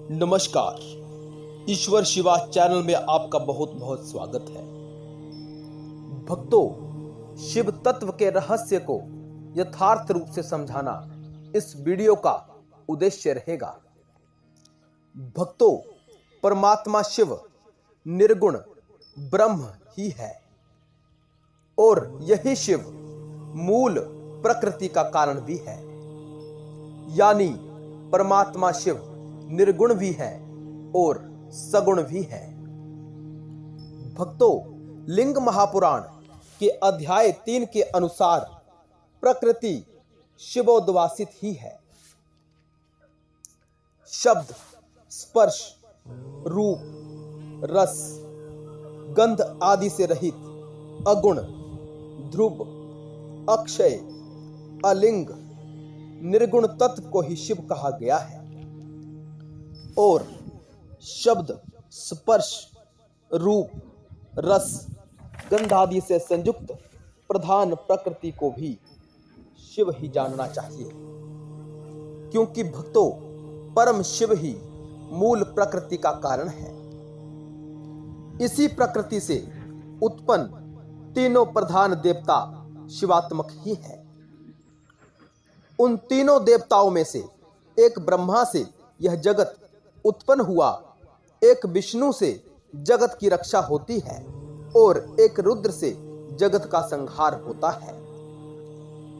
नमस्कार। ईश्वर शिवा चैनल में आपका बहुत बहुत स्वागत है। भक्तों, शिव तत्व के रहस्य को यथार्थ रूप से समझाना इस वीडियो का उद्देश्य रहेगा। भक्तों, परमात्मा शिव निर्गुण ब्रह्म ही है और यही शिव मूल प्रकृति का कारण भी है। यानी परमात्मा शिव निर्गुण भी है और सगुण भी है। भक्तों, लिंग महापुराण के अध्याय 3 के अनुसार प्रकृति शिवोद्वासित ही है। शब्द, स्पर्श, रूप, रस, गंध आदि से रहित अगुण, ध्रुव, अक्षय, अलिंग, निर्गुण तत्व को ही शिव कहा गया है और शब्द, स्पर्श, रूप, रस, गंध आदि से संयुक्त प्रधान प्रकृति को भी शिव ही जानना चाहिए, क्योंकि भक्तों, परम शिव ही मूल प्रकृति का कारण है। इसी प्रकृति से उत्पन्न तीनों प्रधान देवता शिवात्मक ही हैं। उन तीनों देवताओं में से एक ब्रह्मा से यह जगत उत्पन्न हुआ, एक विष्णु से जगत की रक्षा होती है और एक रुद्र से जगत का संहार होता है।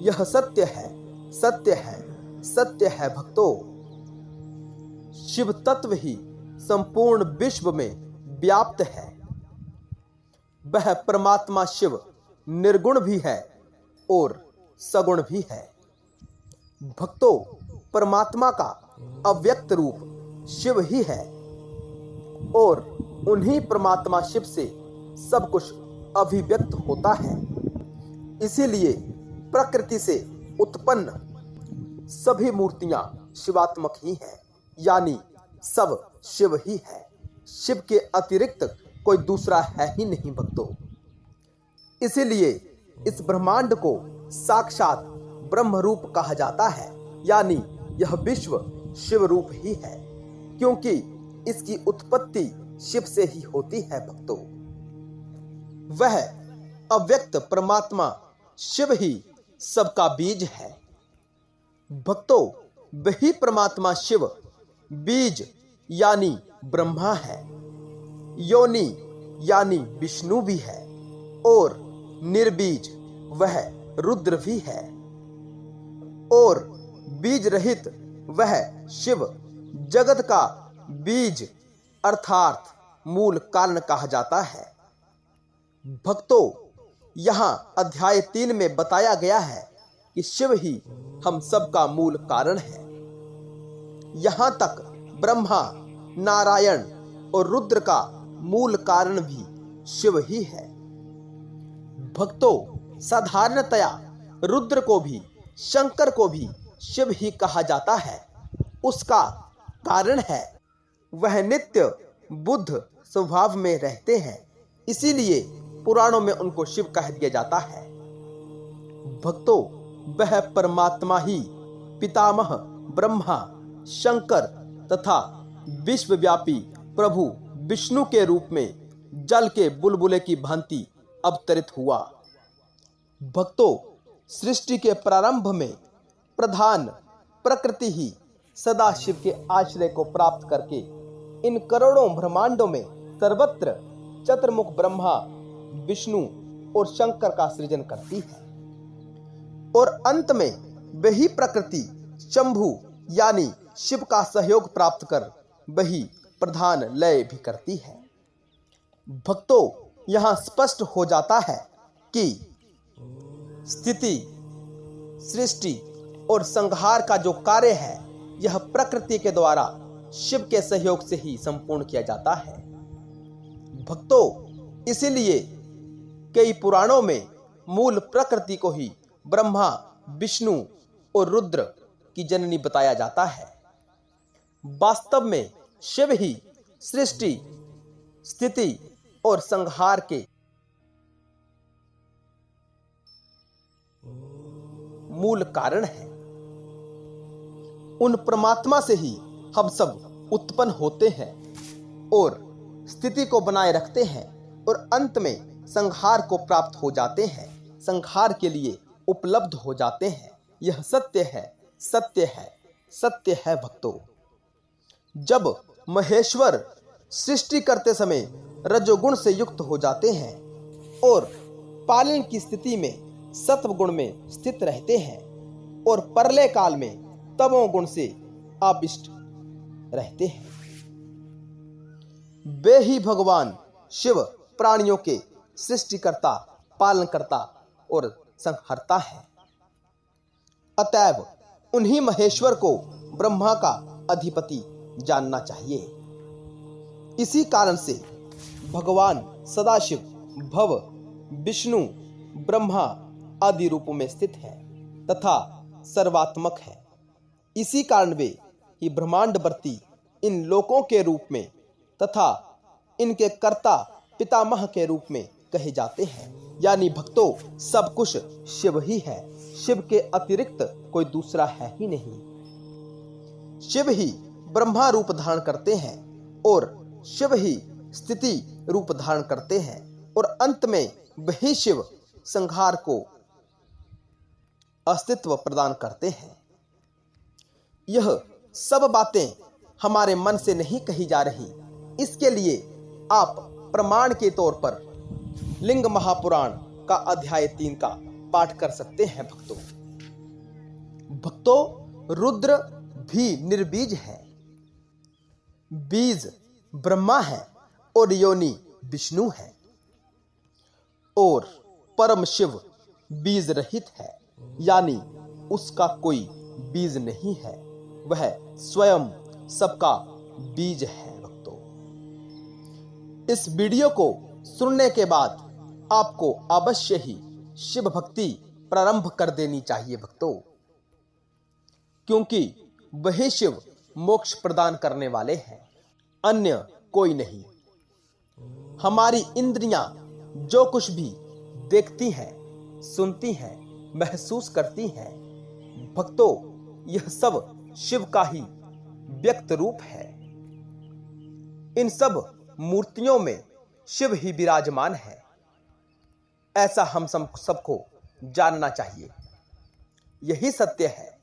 यह सत्य है, सत्य है, सत्य है। भक्तों, शिव तत्व ही संपूर्ण विश्व में व्याप्त है। वह परमात्मा शिव निर्गुण भी है और सगुण भी है। भक्तों, परमात्मा का अव्यक्त रूप शिव ही है और उन्हीं परमात्मा शिव से सब कुछ अभिव्यक्त होता है। इसीलिए प्रकृति से उत्पन्न सभी मूर्तियां शिवात्मक ही हैं, यानी सब शिव ही है। शिव के अतिरिक्त कोई दूसरा है ही नहीं। भक्तों, इसीलिए इस ब्रह्मांड को साक्षात ब्रह्म रूप कहा जाता है, यानी यह विश्व शिव रूप ही है, क्योंकि इसकी उत्पत्ति शिव से ही होती है। भक्तों, वह अव्यक्त परमात्मा शिव ही सबका बीज है। भक्तों, वही परमात्मा शिव बीज यानी ब्रह्मा है, योनि यानी विष्णु भी है और निर्बीज वह रुद्र भी है और बीज रहित वह शिव जगत का बीज अर्थात मूल कारण कहा जाता है। भक्तों, यहाँ अध्याय 3 में बताया गया है कि शिव ही हम सब का मूल कारण है। यहाँ तक ब्रह्मा, नारायण और रुद्र का मूल कारण भी शिव ही है। भक्तों, साधारणतया रुद्र को भी शंकर को भी शिव ही कहा जाता है। उसका कारण है वह नित्य बुद्ध स्वभाव में रहते हैं, इसीलिए पुराणों में उनको शिव कह दिया जाता है। भक्तों, वह परमात्मा ही पितामह ब्रह्मा, शंकर तथा विश्वव्यापी प्रभु विष्णु के रूप में जल के बुलबुले की भांति अवतरित हुआ। भक्तों, सृष्टि के प्रारंभ में प्रधान प्रकृति ही सदा शिव के आश्रय को प्राप्त करके इन करोड़ों ब्रह्मांडों में सर्वत्र चतुर्मुख ब्रह्मा, विष्णु और शंकर का सृजन करती है और अंत में वही प्रकृति शंभु यानी शिव का सहयोग प्राप्त कर वही प्रधान लय भी करती है। भक्तों, यहाँ स्पष्ट हो जाता है कि स्थिति, सृष्टि और संहार का जो कार्य है, यह प्रकृति के द्वारा शिव के सहयोग से ही संपूर्ण किया जाता है। भक्तों, इसीलिए कई पुराणों में मूल प्रकृति को ही ब्रह्मा, विष्णु और रुद्र की जननी बताया जाता है। वास्तव में शिव ही सृष्टि, स्थिति और संहार के मूल कारण है। उन परमात्मा से ही हम सब उत्पन्न होते हैं और स्थिति को बनाए रखते हैं और अंत में संहार को प्राप्त हो जाते हैं, संहार के लिए उपलब्ध हो जाते हैं। यह सत्य है, सत्य है, सत्य है भक्तों। जब महेश्वर सृष्टि करते समय रजोगुण से युक्त हो जाते हैं और पालन की स्थिति में सत्वगुण में स्थित रहते हैं और प्रलय काल में तमोगुण से आविष्ट रहते हैं, वे ही भगवान शिव प्राणियों के सृष्टिकर्ता, पालनकर्ता और संहर्ता है। अतएव उन्हीं महेश्वर को ब्रह्मा का अधिपति जानना चाहिए। इसी कारण से भगवान सदाशिव भव, विष्णु, ब्रह्मा आदि रूपों में स्थित है तथा सर्वात्मक है। इसी कारण वे ही ब्रह्मांडवर्ती इन लोकों के रूप में तथा इनके कर्ता पितामह के रूप में कहे जाते हैं। यानी भक्तों, सब कुछ शिव ही है, शिव के अतिरिक्त कोई दूसरा है ही नहीं। शिव ही ब्रह्मा रूप धारण करते हैं और शिव ही स्थिति रूप धारण करते हैं और अंत में वही शिव संहार को अस्तित्व प्रदान करते हैं। यह सब बातें हमारे मन से नहीं कही जा रही, इसके लिए आप प्रमाण के तौर पर लिंग महापुराण का अध्याय 3 का पाठ कर सकते हैं भक्तों। भक्तों, रुद्र भी निर्बीज है, बीज ब्रह्मा है और योनि विष्णु है और परम शिव बीज रहित है, यानी उसका कोई बीज नहीं है, वह स्वयं सबका बीज है भक्तों। इस वीडियो को सुनने के बाद आपको अवश्य ही शिव भक्ति प्रारंभ कर देनी चाहिए भक्तों, क्योंकि वही शिव मोक्ष प्रदान करने वाले हैं, अन्य कोई नहीं। हमारी इंद्रियां जो कुछ भी देखती हैं, सुनती हैं, महसूस करती हैं, भक्तों, यह सब शिव का ही व्यक्त रूप है। इन सब मूर्तियों में शिव ही विराजमान है, ऐसा हम सबको जानना चाहिए। यही सत्य है।